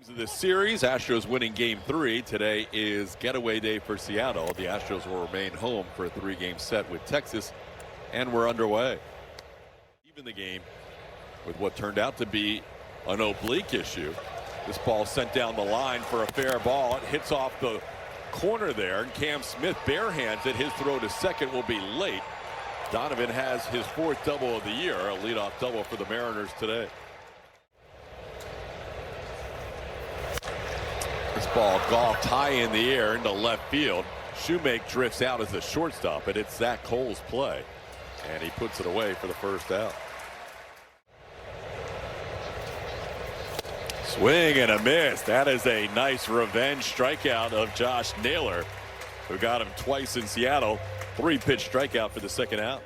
Of this series, Astros winning game 3. Today is getaway day for Seattle. The Astros will remain home for a 3-game set with Texas, and we're underway. Even the game with what turned out to be an oblique issue. This ball sent down the line for a fair ball. It hits off the corner there, and Cam Smith barehands it. His throw to second will be late. Donovan has his 4th double of the year, a leadoff double for the Mariners today. This ball golfed high in the air into left field. Shoemake drifts out as a shortstop, but it's Zach Cole's play, and he puts it away for the first out. Swing and a miss. That is a nice revenge strikeout of Josh Naylor, who got him twice in Seattle. 3-pitch strikeout for the second out.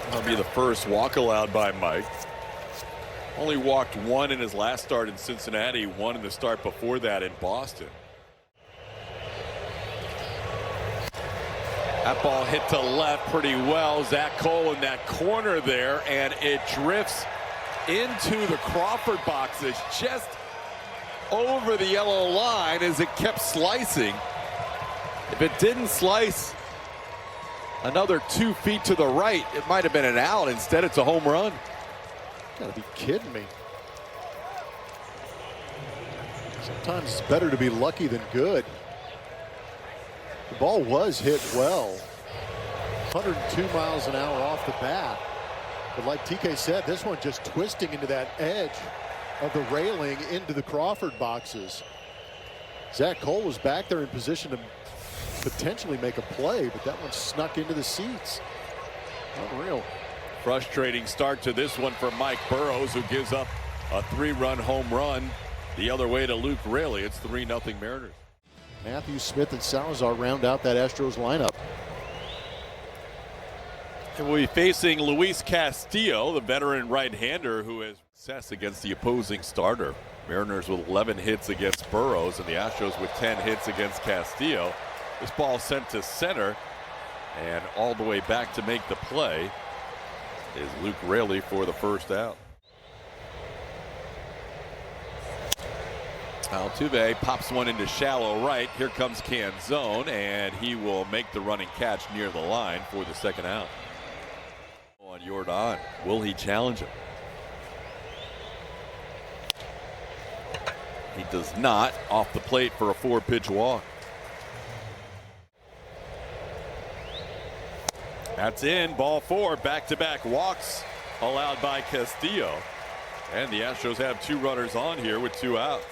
That'll be the first walk allowed by Mike. Only walked 1 in his last start in Cincinnati, 1 in the start before that in Boston. That ball hit to left pretty well. Zach Cole in that corner there, and it drifts into the Crawford boxes just over the yellow line as it kept slicing. If it didn't slice another 2 feet to the right, it might have been an out. Instead, it's a home run. Gotta be kidding me. Sometimes it's better to be lucky than good. The ball was hit well. 102 miles an hour off the bat. But like TK said, this one just twisting into that edge of the railing into the Crawford boxes. Zach Cole was back there in position to potentially make a play, but that one snuck into the seats. Unreal. Frustrating start to this one for Mike Burrows, who gives up a 3-run home run the other way to Luke Raley. It's 3-0 Mariners. Matthew Smith and Salazar round out that Astros lineup. And we'll be facing Luis Castillo, the veteran right-hander who has success against the opposing starter. Mariners with 11 hits against Burrows, and the Astros with 10 hits against Castillo. This ball sent to center, and all the way back to make the play is Luke Raley for the first out. Altuve pops one into shallow right. Here comes Canzone, and he will make the running catch near the line for the second out. On Yordan, will he challenge him? He does not. Off the plate for a 4-pitch walk. That's in. Ball 4. Back-to-back walks allowed by Castillo. And the Astros have 2 runners on here with 2 outs.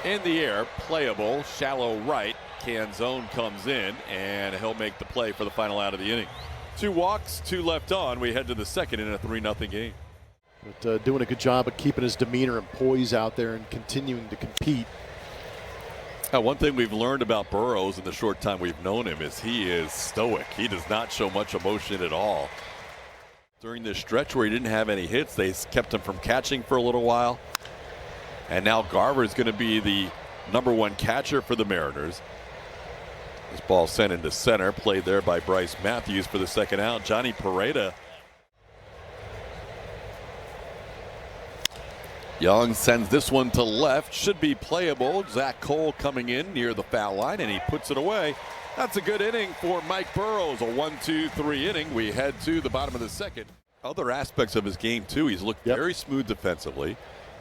In the air, playable, shallow right. Canzone comes in, and he'll make the play for the final out of the inning. 2 walks, 2 left on. We head to the second in a 3-0 game. But doing a good job of keeping his demeanor and poise out there and continuing to compete. One thing we've learned about Burrows in the short time we've known him is he is stoic. He does not show much emotion at all. During this stretch where he didn't have any hits, they kept him from catching for a little while. And now Garver is going to be the #1 catcher for the Mariners. This ball sent into center, played there by Bryce Matthews for the second out. Johnny Pereda. Young sends this one to left, should be playable. Zach Cole coming in near the foul line, and he puts it away. That's a good inning for Mike Burrows, a 1-2-3 inning. We head to the bottom of the second. Other aspects of his game too, he's looked very smooth defensively.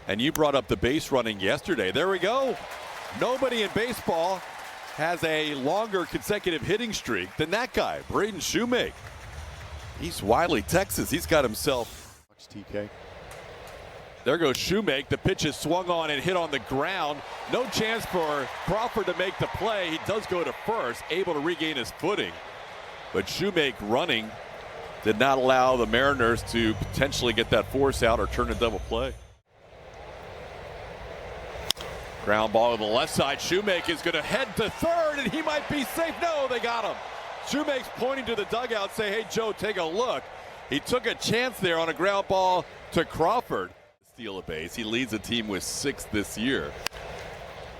And you brought up the base running yesterday. There we go. Nobody in baseball has a longer consecutive hitting streak than that guy, Braden Shoemake. East Wiley, Texas. He's got himself. TK. There goes Shoemake. The pitch is swung on and hit on the ground. No chance for Crawford to make the play. He does go to first, able to regain his footing. But Shoemake running did not allow the Mariners to potentially get that force out or turn a double play. Ground ball to the left side. Shoemake is going to head to third, and he might be safe. No, they got him. Shoemake's pointing to the dugout, say, hey, Joe, take a look. He took a chance there on a ground ball to Crawford. Steal a base. He leads the team with 6 this year.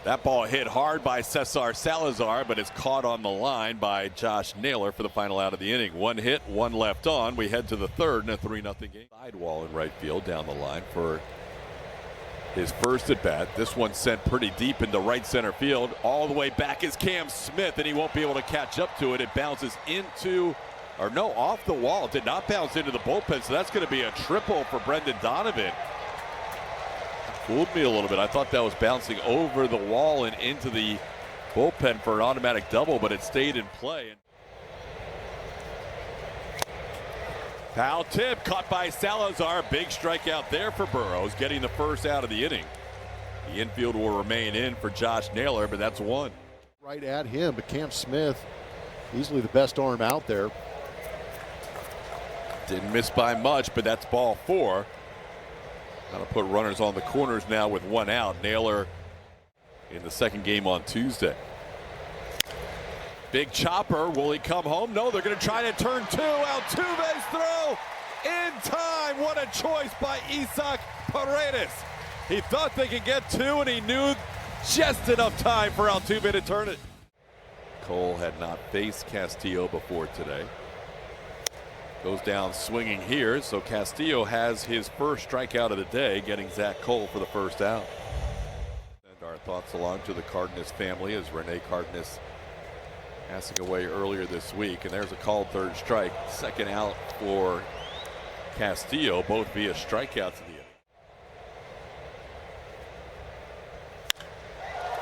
That ball hit hard by Cesar Salazar, but it's caught on the line by Josh Naylor for the final out of the inning. One hit, one left on. We head to the third in a 3-0 game. Sidewall in right field down the line for his first at bat. This one sent pretty deep into right center field. All the way back is Cam Smith, and he won't be able to catch up to it. It bounces into, or no, off the wall. It did not bounce into the bullpen, so that's going to be a triple for Brendan Donovan. Fooled me a little bit. I thought that was bouncing over the wall and into the bullpen for an automatic double, but it stayed in play. Foul tip caught by Salazar. Big strikeout there for Burrows, getting the first out of the inning. The infield will remain in for Josh Naylor, but that's one. Right at him, but Cam Smith, easily the best arm out there. Didn't miss by much, but that's ball 4. Got to put runners on the corners now with one out. Naylor in the second game on Tuesday. Big chopper. Will he come home? No, they're going to try to turn 2. Altuve's throw in time. What a choice by Isaac Paredes. He thought they could get 2, and he knew just enough time for Altuve to turn it. Cole had not faced Castillo before today. Goes down swinging here, so Castillo has his first strikeout of the day, getting Zach Cole for the first out. And our thoughts along to the Cardenas family as Rene Cardenas passing away earlier this week. And there's a called third strike. Second out for Castillo, both via strikeouts in the inning.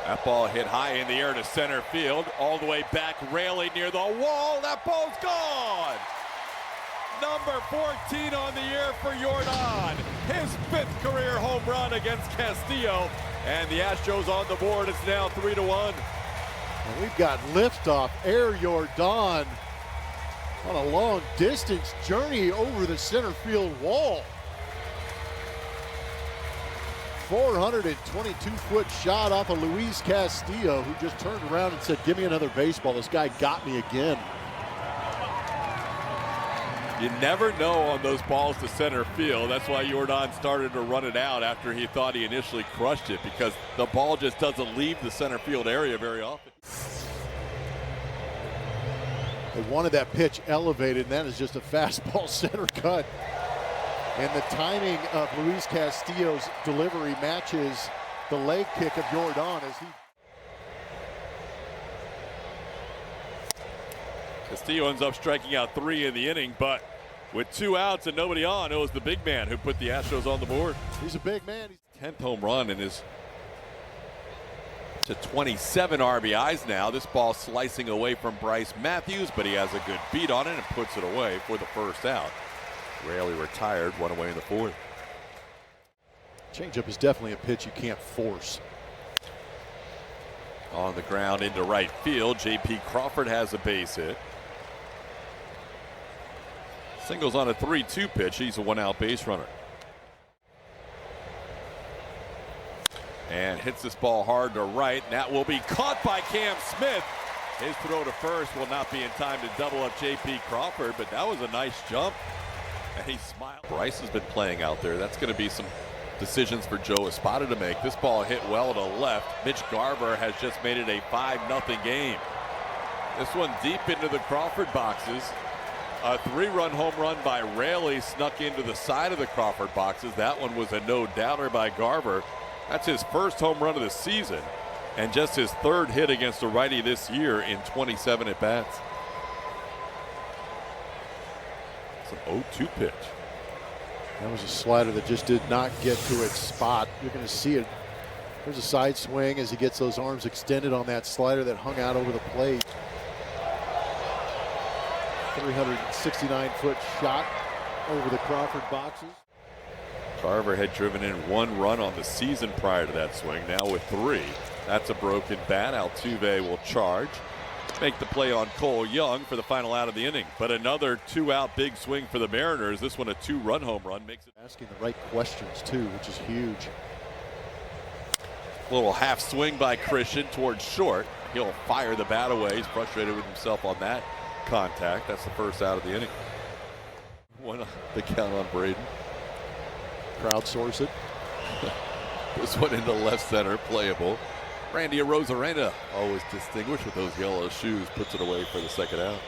That ball hit high in the air to center field, all the way back, railing near the wall. That ball's gone. Number 14 on the year for Yordan. His 5th career home run against Castillo. And the Astros on the board. It's now 3-1. And we've got liftoff. Air Yordan on a long distance journey over the center field wall. 422-foot shot off of Luis Castillo, who just turned around and said, "Give me another baseball. This guy got me again." You never know on those balls to center field. That's why Yordan started to run it out after he thought he initially crushed it, because the ball just doesn't leave the center field area very often. They wanted that pitch elevated, and that is just a fastball center cut. And the timing of Luis Castillo's delivery matches the leg kick of Yordan as he... Castillo ends up striking out 3 in the inning, but with 2 outs and nobody on, it was the big man who put the Astros on the board. He's a big man. 10th home run in his to 27 RBIs now. This ball slicing away from Bryce Matthews, but he has a good beat on it and puts it away for the first out. Rarely retired, one away in the 4th. Changeup is definitely a pitch you can't force. On the ground into right field, J.P. Crawford has a base hit. Singles on a 3-2 pitch. He's a 1-out base runner. And hits this ball hard to right. And that will be caught by Cam Smith. His throw to first will not be in time to double up J.P. Crawford, but that was a nice jump. And he smiled. Bryce has been playing out there. That's going to be some decisions for Joe Espada to make. This ball hit well to left. Mitch Garver has just made it a 5-0 game. This one deep into the Crawford boxes. A 3-run home run by Raley snuck into the side of the Crawford boxes. That one was a no-doubter by Garver. That's his first home run of the season, and just his 3rd hit against a righty this year in 27 at-bats. It's an 0-2 pitch. That was a slider that just did not get to its spot. You're going to see it. There's a side swing as he gets those arms extended on that slider that hung out over the plate. 369-foot shot over the Crawford boxes. Garver had driven in 1 run on the season prior to that swing, now with 3. That's a broken bat. Altuve will charge. Make the play on Cole Young for the final out of the inning. But another 2-out big swing for the Mariners. This one a 2-run home run. Makes it asking the right questions too, which is huge. Little half swing by Christian towards short. He'll fire the bat away. He's frustrated with himself on that contact. That's the first out of the inning. One on the count on Braden. Crowdsource it. This one into left center, playable. Randy Arozarena, always distinguished with those yellow shoes, puts it away for the second out.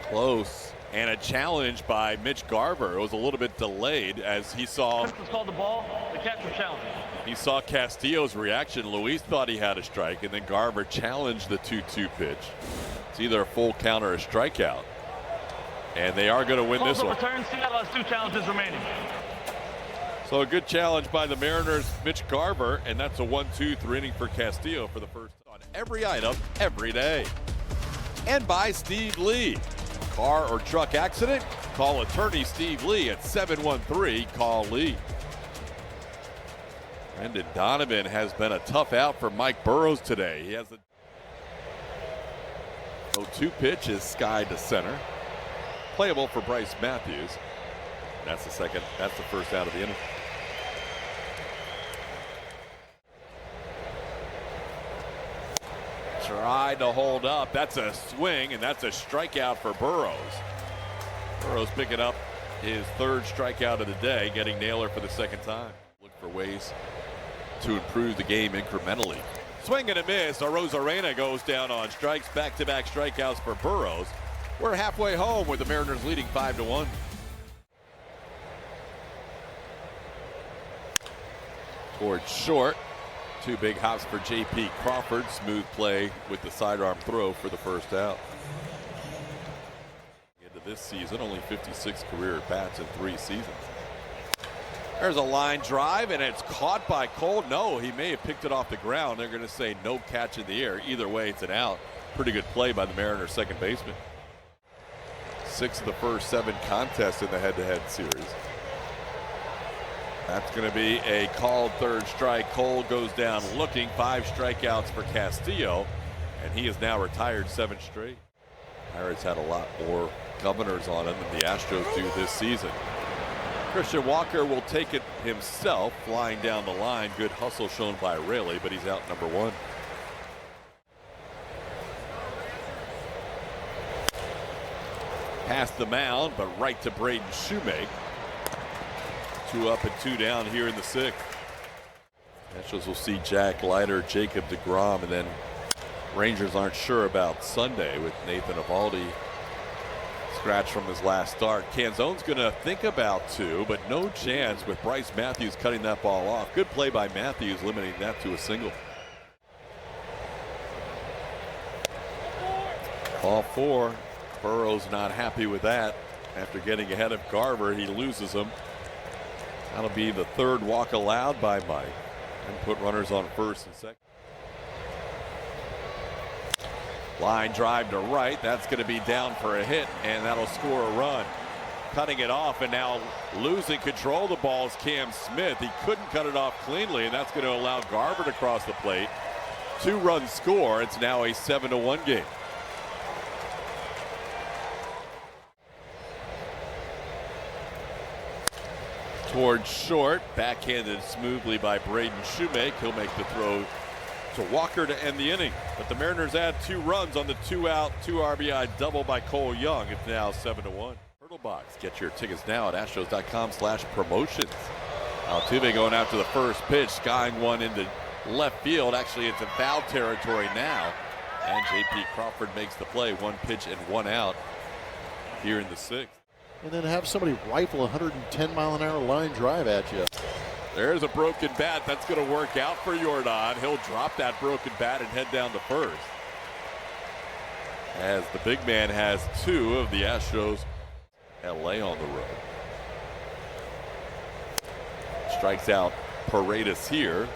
Close, and a challenge by Mitch Garver. It was a little bit delayed as he saw. Let's call the ball. The catcher challenge. He saw Castillo's reaction. Luis thought he had a strike, and then Garver challenged the 2-2 pitch. It's either a full count or a strikeout, and they are going to win this one. Return. Seattle has 2 challenges remaining. So a good challenge by the Mariners, Mitch Garver, and that's a 1-2-3 inning for Castillo for the first on every item, every day. And by Steve Lee. Car or truck accident? Call attorney Steve Lee at 713-CALL-LEE. Brendan Donovan has been a tough out for Mike Burrows today. He has a 0-2 pitch is skied to center. Playable for Bryce Matthews. That's the first out of the inning. Tried to hold up. That's a swing, and that's a strikeout for Burrows. Burrows picking up his 3rd strikeout of the day, getting Naylor for the 2nd time. Look for ways to improve the game incrementally. Swing and a miss. Arozarena goes down on strikes. Back-to-back strikeouts for Burrows. We're halfway home with the Mariners leading 5-1. Towards short. 2 big hops for J.P. Crawford. Smooth play with the sidearm throw for the first out. Into this season, only 56 career at-bats in 3 seasons. There's a line drive, and it's caught by Cole. No, he may have picked it off the ground. They're going to say no catch in the air. Either way, it's an out. Pretty good play by the Mariners' second baseman. 6 of the first 7 contests in the head-to-head series. That's going to be a called 3rd strike. Cole goes down looking. 5 strikeouts for Castillo, and he is now retired 7 straight. Pirates had a lot more governors on him than the Astros do this season. Christian Walker will take it himself, flying down the line. Good hustle shown by Raley, but he's out number 1. Past the mound, but right to Braden Shoemake. 2 up and 2 down here in the 6th. Astros will see Jack Leiter, Jacob deGrom, and then Rangers aren't sure about Sunday with Nathan Eovaldi scratched from his last start. Canzone's going to think about 2, but no chance with Bryce Matthews cutting that ball off. Good play by Matthews, limiting that to a single. Ball 4. Burrows not happy with that. After getting ahead of Garver, he loses him. That'll be the 3rd walk allowed by Mike, and put runners on 1st and 2nd. Line drive to right. That's going to be down for a hit, and that'll score a run. Cutting it off, and now losing control of the ball is Cam Smith. He couldn't cut it off cleanly, and that's going to allow Garver to cross the plate. 2-run score. It's now a 7-1 game. Towards short, backhanded smoothly by Braden Shoemake. He'll make the throw to Walker to end the inning. But the Mariners add 2 runs on the 2-out, 2 RBI double by Cole Young. It's now 7-1. Turtle Box. Get your tickets now at astros.com/promotions. Altuve going after the first pitch, skying one into left field. Actually, it's in foul territory now. And J.P. Crawford makes the play. 1 pitch and 1 out here in the 6th. And then have somebody rifle a 110-mile-an-hour line drive at you. There's a broken bat. That's going to work out for Yordan. He'll drop that broken bat and head down to 1st. As the big man has 2 of the Astros LA on the road. Strikes out Paredes here.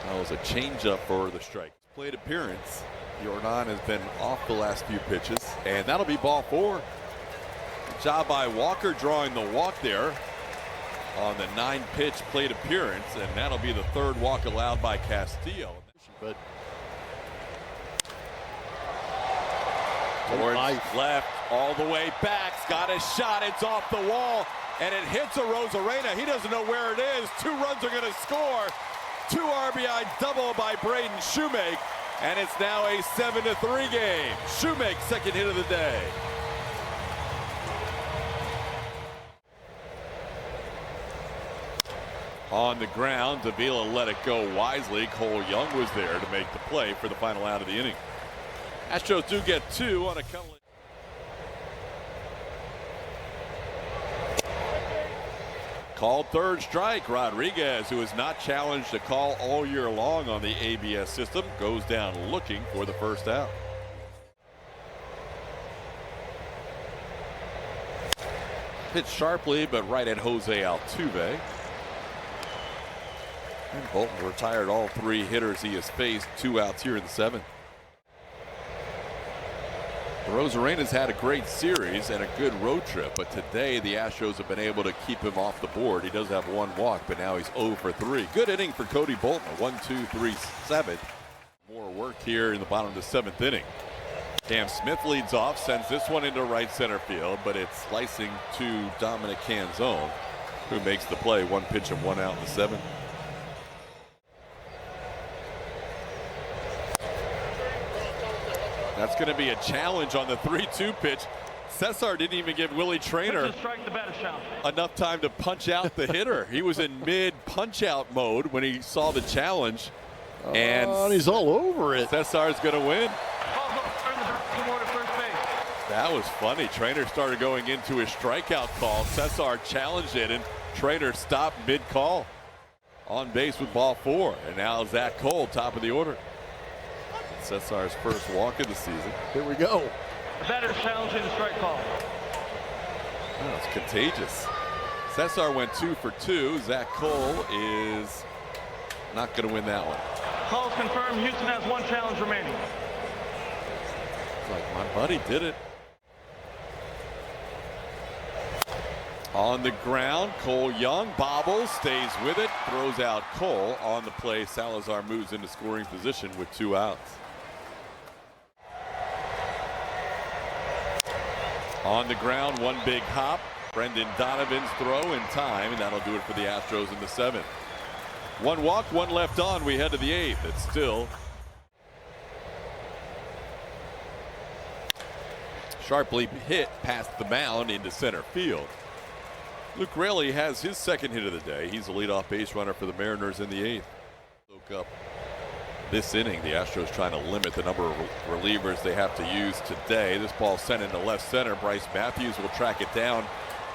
That was a changeup for the strike. Plate appearance. Yordan has been off the last few pitches, and that'll be ball 4. Good job by Walker drawing the walk there on the 9-pitch plate appearance, and that'll be the 3rd walk allowed by Castillo. But towards left, all the way back. Got a shot. It's off the wall, and it hits Arozarena. He doesn't know where it is. 2 runs are going to score. 2 RBI double by Braden Shoemake, and it's now a 7-3 game. Shoemake, 2nd hit of the day. On the ground, Davila let it go wisely. Cole Young was there to make the play for the final out of the inning. Astros do get 2 on a couple. Called third strike. Rodriguez, who has not challenged a call all year long on the ABS system, goes down looking for the first out. Hit sharply, but right at Jose Altuve. And Bolton retired all 3 hitters he has faced. 2 outs here in the 7th. Rosarena's had a great series and a good road trip, but today the Astros have been able to keep him off the board. He does have 1 walk, but now he's 0 for 3. Good inning for Cody Bolton, a 1-2-3-7. More work here in the bottom of the 7th inning. Cam Smith leads off, sends this one into right center field, but it's slicing to Dominic Canzone, who makes the play. 1 pitch and 1 out in the 7th. That's going to be a challenge on the 3-2 pitch. Cesar didn't even give Willie Trainer enough time to punch out the hitter. He was in mid punch out mode when he saw the challenge. And he's all over it. Cesar's going to win. That was funny. Trainer started going into his strikeout call. Cesar challenged it, and Trainer stopped mid-call. On base with ball 4. And now Zach Cole, top of the order. Cesar's first walk of the season. Here we go. The batter's challenging the strike call. Oh, it's contagious. Cesar went 2 for 2. Zach Cole is not going to win that one. Call's confirmed. Houston has 1 challenge remaining. It's like my buddy did it. On the ground, Cole Young bobbles, stays with it, throws out Cole. On the play, Salazar moves into scoring position with 2 outs. On the ground, 1 big hop. Brendan Donovan's throw in time, and that'll do it for the Astros in the 7th. 1 walk, 1 left on. We head to the 8th. It's still sharply hit past the mound into center field. Luke Raley has his 2nd hit of the day. He's the leadoff base runner for the Mariners in the 8th. Look up this inning. The Astros trying to limit the number of relievers they have to use today. This ball sent into left center. Bryce Matthews will track it down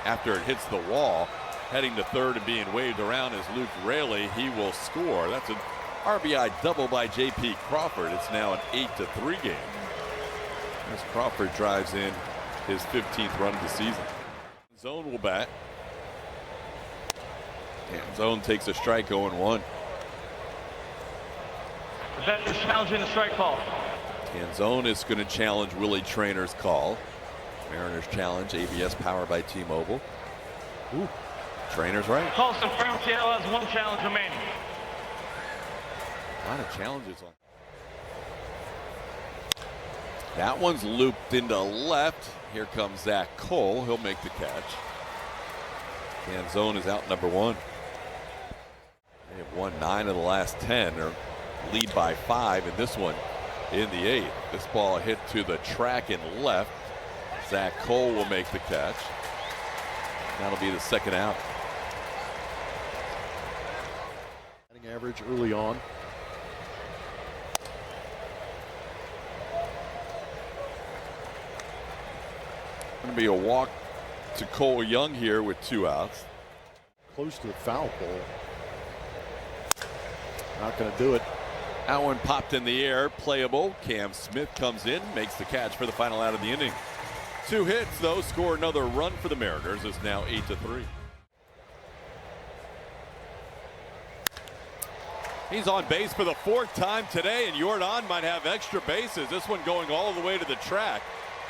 after it hits the wall. Heading to third and being waved around is Luke Raley. He will score. That's an RBI double by J.P. Crawford. It's now an 8-3 game as Crawford drives in his 15th run of the season. Zone will bat. And Zone takes a strike, 0-1. The batter's challenging the strike call. Canzone is going to challenge Willie Trainer's call. Mariners challenge, ABS powered by T-Mobile. Ooh, Trainer's right. Call's confirmed. Seattle has 1 challenge remaining. A lot of challenges on. That one's looped into left. Here comes Zach Cole. He'll make the catch. Canzone is out number 1. They have won 9 of the last 10, or lead by 5 in this one in the 8th. This ball hit to the track and left. Zach Cole will make the catch. That'll be the 2nd out. Batting average early on. Going to be a walk to Cole Young here with 2 outs. Close to a foul pole. Not going to do it. That one popped in the air, playable. Cam Smith comes in, makes the catch for the final out of the inning. 2 hits, though, score another run for the Mariners. It's now 8-3. He's on base for the 4th time today, and Yordan might have extra bases. This one going all the way to the track.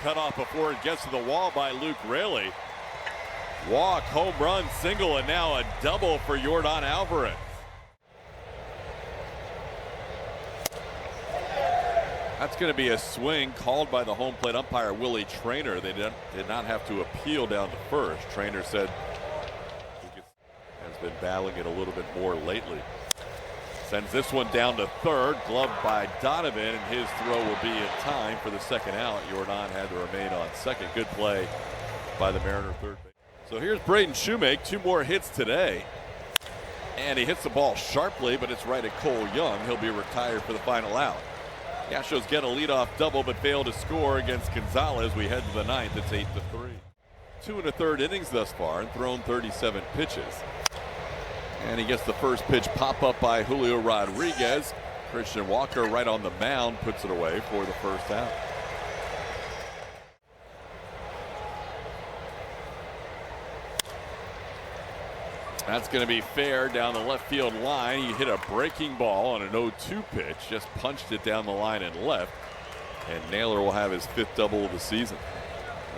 Cut off before it gets to the wall by Luke Raley. Walk, home run, single, and now a double for Yordan Alvarez. That's going to be a swing called by the home plate umpire, Willie Trainer. They did not have to appeal down to first. Trainer said he has been battling it a little bit more lately. Sends this one down to third, gloved by Donovan, and his throw will be in time for the 2nd out. Yordan had to remain on second. Good play by the Mariner third base. So here's Braden Shoemake, 2 more hits today. And he hits the ball sharply, but it's right at Cole Young. He'll be retired for the final out. The Astros get a leadoff double, but fail to score against Gonzalez. We head to the ninth. It's 8-3. 2 1/3 innings thus far and thrown 37 pitches. And he gets the first pitch pop up by Julio Rodriguez. Christian Walker right on the mound puts it away for the first out. That's going to be fair down the left field line. He hit a breaking ball on an 0-2 pitch, just punched it down the line and left. And Naylor will have his 5th double of the season.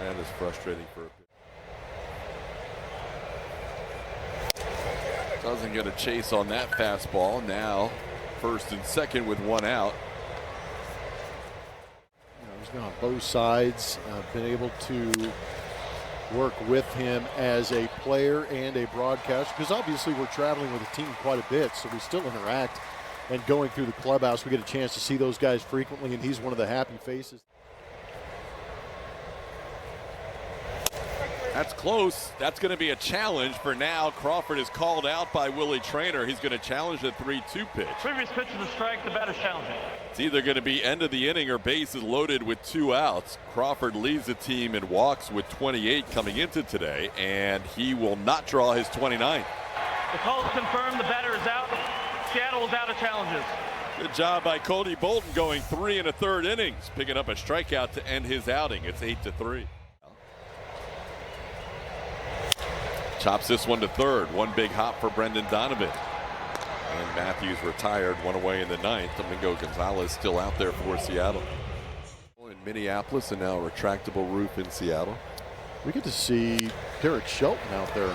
That is frustrating for a pitcher. Doesn't get a chase on that fastball. Now first and second with 1 out. He's been on both sides, been able to work with him as a player and a broadcaster, because obviously we're traveling with the team quite a bit, so we still interact. And going through the clubhouse, we get a chance to see those guys frequently, and he's one of the happy faces. That's close. That's going to be a challenge for now. Crawford is called out by Willie Traynor. He's going to challenge the 3-2 pitch. Previous pitch is a strike. The batter's challenging. It's either going to be end of the inning or bases loaded with 2 outs. Crawford leads the team in walks with 28 coming into today, and he will not draw his 29th. The call is confirmed. The batter is out. Seattle is out of challenges. Good job by Cody Bolton, going 3 1/3 innings, picking up a strikeout to end his outing. It's 8-3. Chops this one to third. One big hop for Brendan Donovan. And Matthews retired, 1 away in the ninth. Domingo Gonzalez still out there for Seattle. In Minneapolis, and now a retractable roof in Seattle. We get to see Derek Shelton out there.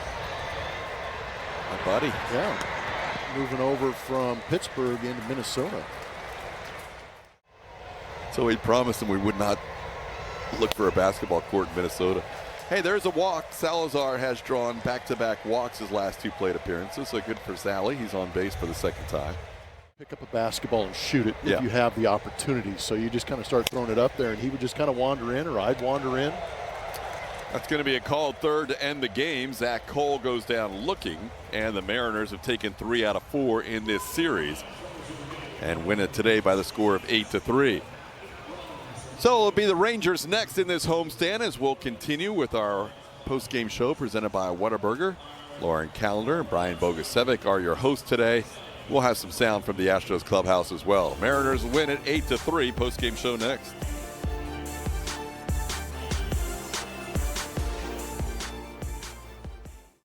My buddy. Yeah. Moving over from Pittsburgh into Minnesota. So we promised him we would not look for a basketball court in Minnesota. Hey, there's a walk. Salazar has drawn back-to-back walks his last 2 plate appearances, so good for Sally. He's on base for the 2nd time. Pick up a basketball and shoot it if you have the opportunity. So you just kind of start throwing it up there, and he would just kind of wander in, or I'd wander in. That's going to be a called third to end the game. Zach Cole goes down looking, and the Mariners have taken 3 out of 4 in this series and win it today by the score of 8-3. So it'll be the Rangers next in this homestand, as we'll continue with our post-game show presented by Whataburger. Lauren Callender and Brian Bogusevic are your hosts today. We'll have some sound from the Astros clubhouse as well. Mariners win it 8-3. Post-game show next.